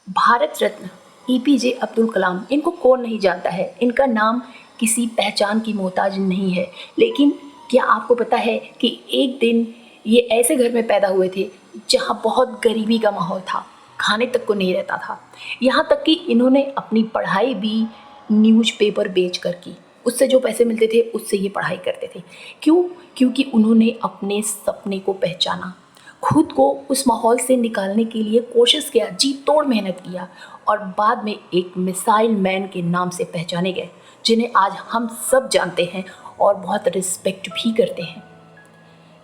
Bharat Ratna APJ Abdul Kalam, इनको कौन नहीं जानता है। इनका नाम किसी पहचान की मोहताज नहीं है। लेकिन क्या आपको पता है कि एक दिन ये ऐसे घर में पैदा हुए थे जहाँ बहुत गरीबी का माहौल था, खाने तक को नहीं रहता था। यहाँ तक कि इन्होंने अपनी पढ़ाई भी न्यूज़पेपर बेच कर की। उससे जो पैसे मिलते थे उससे ये पढ़ाई करते थे। क्यों? क्योंकि उन्होंने अपने सपने को पहचाना, खुद को उस माहौल से निकालने के लिए कोशिश किया, जी तोड़ मेहनत किया और बाद में एक मिसाइल मैन के नाम से पहचाने गए, जिन्हें आज हम सब जानते हैं और बहुत रिस्पेक्ट भी करते हैं।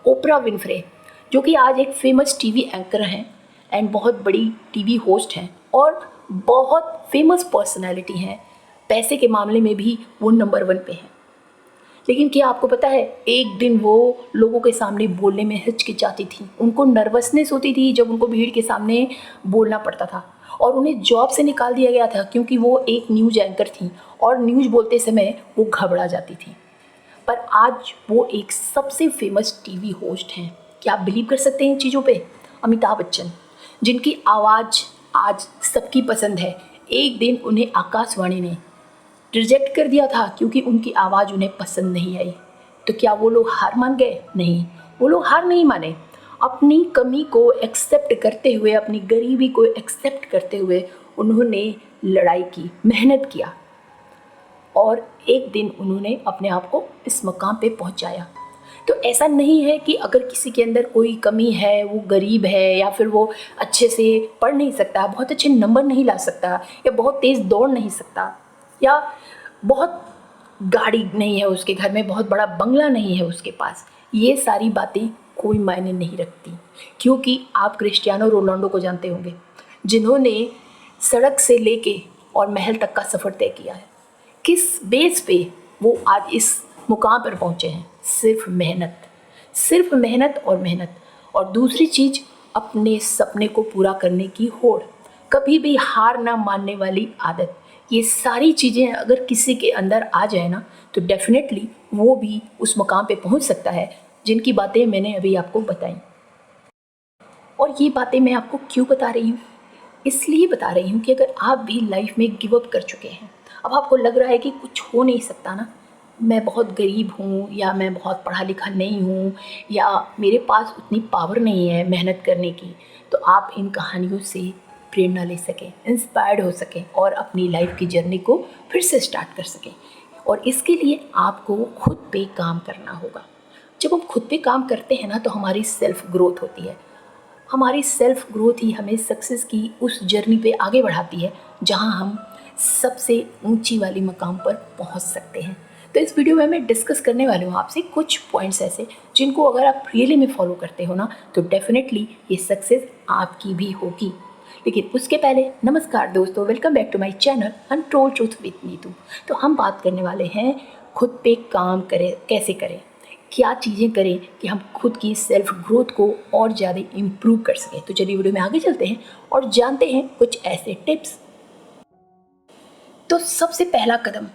ओपरा विनफ्रे, जो कि आज एक फेमस टीवी एंकर हैं एंड बहुत बड़ी टीवी होस्ट हैं और बहुत फेमस पर्सनालिटी हैं। पैसे के मामले में भी वो नंबर 1 पे हैं। लेकिन क्या आपको पता है, एक दिन वो लोगों के सामने बोलने में हिचकिचाती थी। उनको नर्वसनेस होती थी जब उनको भीड़ के सामने बोलना पड़ता था और उन्हें जॉब से निकाल दिया गया था क्योंकि वो एक न्यूज़ एंकर थी और न्यूज़ बोलते समय वो घबरा जाती थी। पर आज वो एक सबसे फेमस टीवी होस्ट हैं। क्या आप बिलीव कर सकते हैं इन चीज़ों पे? अमिताभ बच्चन, जिनकी आवाज़ आज सबकी पसंद है, एक दिन उन्हें आकाशवाणी ने रिजेक्ट कर दिया था क्योंकि उनकी आवाज़ उन्हें पसंद नहीं आई। तो क्या वो लोग हार मान गए? नहीं, वो लोग हार नहीं माने। अपनी कमी को एक्सेप्ट करते हुए, अपनी गरीबी को एक्सेप्ट करते हुए उन्होंने लड़ाई की, मेहनत किया और एक दिन उन्होंने अपने आप को इस मकाम पे पहुंचाया। तो ऐसा नहीं है कि अगर किसी के अंदर कोई कमी है, वो गरीब है या फिर वो अच्छे से पढ़ नहीं सकता, बहुत अच्छे नंबर नहीं ला सकता या बहुत तेज़ दौड़ नहीं सकता या बहुत गाड़ी नहीं है उसके घर में, बहुत बड़ा बंगला नहीं है उसके पास, ये सारी बातें कोई मायने नहीं रखती। क्योंकि आप क्रिस्टियानो रोनाल्डो को जानते होंगे, जिन्होंने सड़क से लेके और महल तक का सफ़र तय किया है। किस बेस पे वो आज इस मुकाम पर पहुँचे हैं? सिर्फ मेहनत, सिर्फ मेहनत और मेहनत। और दूसरी चीज़, अपने सपने को पूरा करने की होड़, कभी भी हार ना मानने वाली आदत। ये सारी चीज़ें अगर किसी के अंदर आ जाए ना, तो डेफिनेटली वो भी उस मुकाम पे पहुंच सकता है जिनकी बातें मैंने अभी आपको बताई। और ये बातें मैं आपको क्यों बता रही हूँ? इसलिए बता रही हूँ कि अगर आप भी लाइफ में गिव अप कर चुके हैं, अब आपको लग रहा है कि कुछ हो नहीं सकता ना, मैं बहुत गरीब हूँ या मैं बहुत पढ़ा लिखा नहीं हूँ या मेरे पास उतनी पावर नहीं है मेहनत करने की, तो आप इन कहानियों से प्रेरणा ले सकें, इंस्पायर्ड हो सकें और अपनी लाइफ की जर्नी को फिर से स्टार्ट कर सकें। और इसके लिए आपको खुद पे काम करना होगा। जब हम खुद पे काम करते हैं ना, तो हमारी सेल्फ ग्रोथ होती है। हमारी सेल्फ ग्रोथ ही हमें सक्सेस की उस जर्नी पे आगे बढ़ाती है जहां हम सबसे ऊंची वाली मकाम पर पहुंच सकते हैं। तो इस वीडियो में मैं डिस्कस करने वाली हूँ आपसे कुछ पॉइंट्स ऐसे जिनको अगर आप रियली में फॉलो करते हो ना, तो डेफिनेटली ये सक्सेस आपकी भी होगी। लेकिन उसके पहले नमस्कार दोस्तों, welcome back to my channel untold truth with Neetu. तो हम बात करने वाले हैं खुद पे काम करें, कैसे करें, क्या चीज़ें करें कि हम खुद की सेल्फ ग्रोथ को और ज़्यादा इम्प्रूव कर सकें। तो चलिए वीडियो में आगे चलते हैं और जानते हैं कुछ ऐसे टिप्स। तो सबसे पहला कदम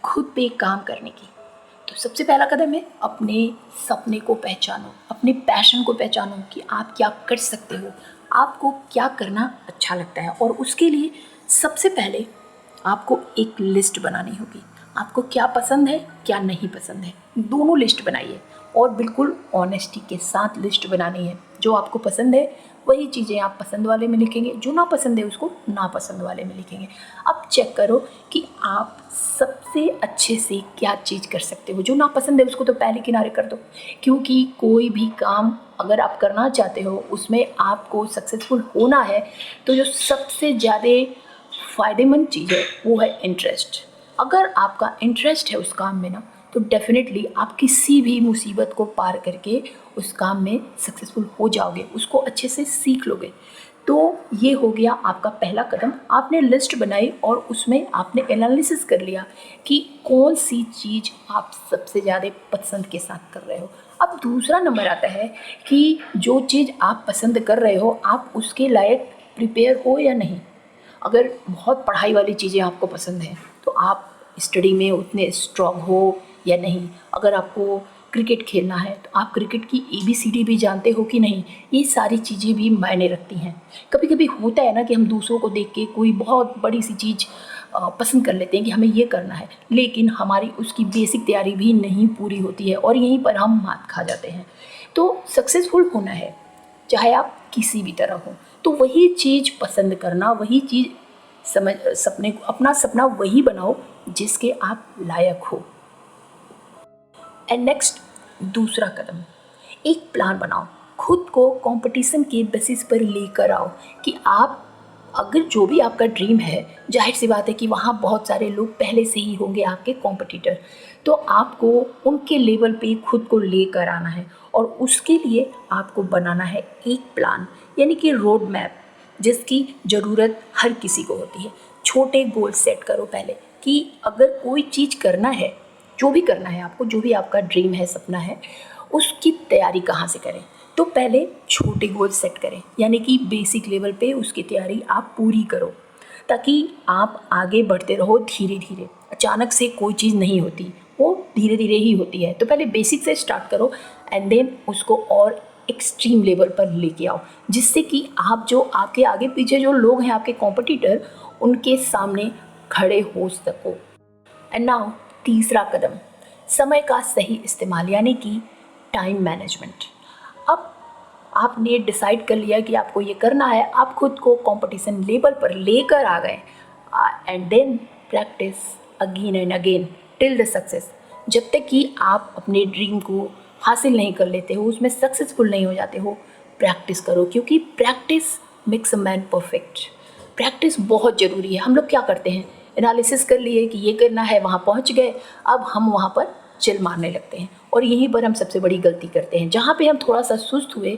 खुद पे काम करने की, तो सबसे पहला कदम है अपने सपने को पहचानो, अपने पैशन को पहचानो कि आप क्या कर सकते हो, आपको क्या करना अच्छा लगता है। और उसके लिए सबसे पहले आपको एक लिस्ट बनानी होगी। आपको क्या पसंद है, क्या नहीं पसंद है, दोनों लिस्ट बनाइए और बिल्कुल ऑनेस्टी के साथ लिस्ट बनानी है। जो आपको पसंद है वही चीज़ें आप पसंद वाले में लिखेंगे, जो ना पसंद है उसको नापसंद वाले में लिखेंगे। अब चेक करो कि आप सबसे अच्छे से क्या चीज़ कर सकते हो। जो नापसंद है उसको तो पहले किनारे कर दो, क्योंकि कोई भी काम अगर आप करना चाहते हो उसमें आपको सक्सेसफुल होना है, तो जो सबसे ज़्यादा फ़ायदेमंद चीज़ है वो है इंटरेस्ट। अगर आपका इंटरेस्ट है उस काम में ना, तो डेफिनेटली आप किसी भी मुसीबत को पार करके उस काम में सक्सेसफुल हो जाओगे, उसको अच्छे से सीख लोगे। तो ये हो गया आपका पहला कदम। आपने लिस्ट बनाई और उसमें आपने एनालिसिस कर लिया कि कौन सी चीज़ आप सबसे ज़्यादा पसंद के साथ कर रहे हो। अब दूसरा नंबर आता है कि जो चीज़ आप पसंद कर रहे हो, आप उसके लायक प्रिपेयर हो या नहीं। अगर बहुत पढ़ाई वाली चीज़ें आपको पसंद हैं तो आप स्टडी में उतने स्ट्रॉन्ग हो या नहीं। अगर आपको क्रिकेट खेलना है तो आप क्रिकेट की ABCD भी जानते हो कि नहीं, ये सारी चीज़ें भी मायने रखती हैं। कभी कभी होता है ना कि हम दूसरों को देख के कोई बहुत बड़ी सी चीज़ पसंद कर लेते हैं कि हमें ये करना है, लेकिन हमारी उसकी बेसिक तैयारी भी नहीं पूरी होती है और यहीं पर हम मात खा जाते हैं। तो सक्सेसफुल होना है चाहे आप किसी भी तरह हो, तो वही चीज़ पसंद करना, वही चीज़ समझ सपने को, अपना सपना वही बनाओ जिसके आप लायक हो। एंड नेक्स्ट, दूसरा कदम, एक प्लान बनाओ, खुद को कंपटीशन के बेसिस पर लेकर आओ कि आप अगर जो भी आपका ड्रीम है, जाहिर सी बात है कि वहाँ बहुत सारे लोग पहले से ही होंगे आपके कॉम्पिटिटर, तो आपको उनके लेवल पे खुद को लेकर आना है और उसके लिए आपको बनाना है एक प्लान, यानी कि रोड मैप, जिसकी ज़रूरत हर किसी को होती है। छोटे गोल सेट करो पहले कि अगर कोई चीज़ करना है, जो भी करना है आपको, जो भी आपका ड्रीम है, सपना है, उसकी तैयारी कहाँ से करें। तो पहले छोटे गोल सेट करें, यानी कि बेसिक लेवल पे उसकी तैयारी आप पूरी करो ताकि आप आगे बढ़ते रहो धीरे धीरे। अचानक से कोई चीज़ नहीं होती, वो धीरे धीरे ही होती है। तो पहले बेसिक से स्टार्ट करो एंड देन उसको और एक्सट्रीम लेवल पर लेके आओ, जिससे कि आप जो आपके आगे पीछे जो लोग हैं आपके कॉम्पिटिटर, उनके सामने खड़े हो सको। एंड नाउ तीसरा कदम, समय का सही इस्तेमाल, यानी कि टाइम मैनेजमेंट। अब आपने डिसाइड कर लिया कि आपको ये करना है, आप खुद को कंपटीशन लेवल पर लेकर आ गए and then practice again and again till the success. जब तक कि आप अपने ड्रीम को हासिल नहीं कर लेते हो, उसमें सक्सेसफुल नहीं हो जाते हो, प्रैक्टिस करो, क्योंकि practice makes a man perfect. Practice बहुत ज़रूरी है। हम लोग क्या करते हैं, एनालिसिस कर लिए कि ये करना है, वहाँ पहुँच गए, अब हम वहाँ पर चिल मारने लगते हैं और यहीं पर हम सबसे बड़ी गलती करते हैं, जहाँ पे हम थोड़ा सा सुस्त हुए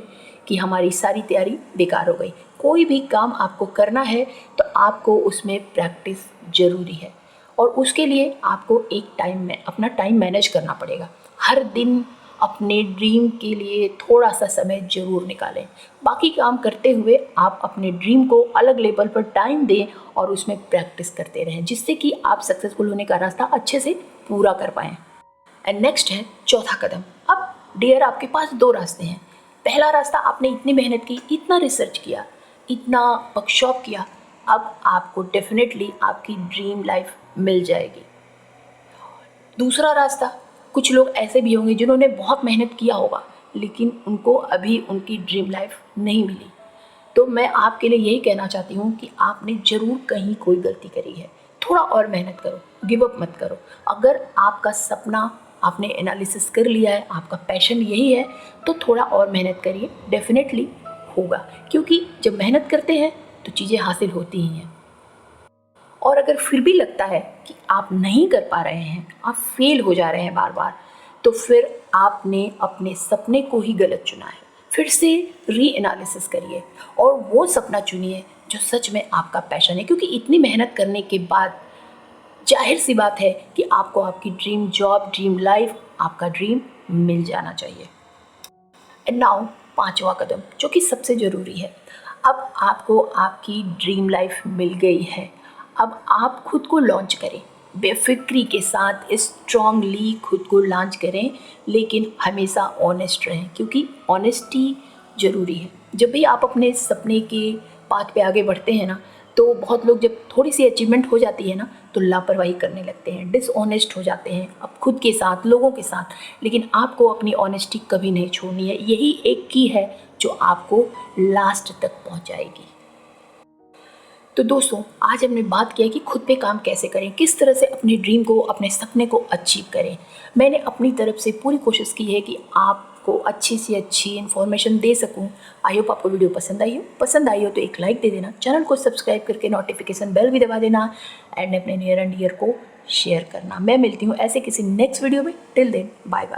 कि हमारी सारी तैयारी बेकार हो गई। कोई भी काम आपको करना है तो आपको उसमें प्रैक्टिस ज़रूरी है और उसके लिए आपको एक टाइम में अपना टाइम मैनेज करना पड़ेगा। हर दिन अपने ड्रीम के लिए थोड़ा सा समय ज़रूर निकालें। बाकी काम करते हुए आप अपने ड्रीम को अलग लेवल पर टाइम दें और उसमें प्रैक्टिस करते रहें, जिससे कि आप सक्सेसफुल होने का रास्ता अच्छे से पूरा कर पाएँ। एंड नेक्स्ट है चौथा कदम। अब डियर, आपके पास दो रास्ते हैं। पहला रास्ता, आपने इतनी मेहनत की, इतना रिसर्च किया, इतना वर्कशॉप किया, अब आपको डेफिनेटली आपकी ड्रीम लाइफ मिल जाएगी। दूसरा रास्ता, कुछ लोग ऐसे भी होंगे जिन्होंने बहुत मेहनत किया होगा लेकिन उनको अभी उनकी ड्रीम लाइफ नहीं मिली। तो मैं आपके लिए यही कहना चाहती हूँ कि आपने ज़रूर कहीं कोई गलती करी है, थोड़ा और मेहनत करो, गिव अप मत करो। अगर आपका सपना आपने एनालिसिस कर लिया है, आपका पैशन यही है, तो थोड़ा और मेहनत करिए, डेफिनेटली होगा, क्योंकि जब मेहनत करते हैं तो चीज़ें हासिल होती ही हैं। और अगर फिर भी लगता है कि आप नहीं कर पा रहे हैं, आप फेल हो जा रहे हैं बार बार, तो फिर आपने अपने सपने को ही गलत चुना है। फिर से री एनालिसिस करिए और वो सपना चुनिए जो सच में आपका पैशन है, क्योंकि इतनी मेहनत करने के बाद जाहिर सी बात है कि आपको आपकी ड्रीम जॉब, ड्रीम लाइफ, आपका ड्रीम मिल जाना चाहिए। एंड नाउ पांचवा कदम, जो कि सबसे ज़रूरी है। अब आपको आपकी ड्रीम लाइफ मिल गई है, अब आप खुद को लॉन्च करें, बेफिक्री के साथ स्ट्रांगली खुद को लॉन्च करें, लेकिन हमेशा ऑनेस्ट रहें, क्योंकि ऑनेस्टी ज़रूरी है। जब भी आप अपने सपने के पाथ पे आगे बढ़ते हैं ना, तो बहुत लोग जब थोड़ी सी अचीवमेंट हो जाती है ना, तो लापरवाही करने लगते हैं, डिसऑनेस्ट हो जाते हैं अब खुद के साथ, लोगों के साथ। लेकिन आपको अपनी ऑनेस्टी कभी नहीं छोड़नी है। यही एक की है जो आपको लास्ट तक पहुंचाएगी। तो दोस्तों, आज हमने बात किया कि खुद पे काम कैसे करें, किस तरह से अपने ड्रीम को, अपने सपने को अचीव करें। मैंने अपनी तरफ से पूरी कोशिश की है कि आपको अच्छी से अच्छी इन्फॉर्मेशन दे सकूं। आई होप आपको वीडियो पसंद आई हो तो एक लाइक दे देना, चैनल को सब्सक्राइब करके नोटिफिकेशन बेल भी दबा देना एंड अपने नियर एंड डियर को शेयर करना। मैं मिलती हूँ ऐसे किसी नेक्स्ट वीडियो में। Till then, bye bye.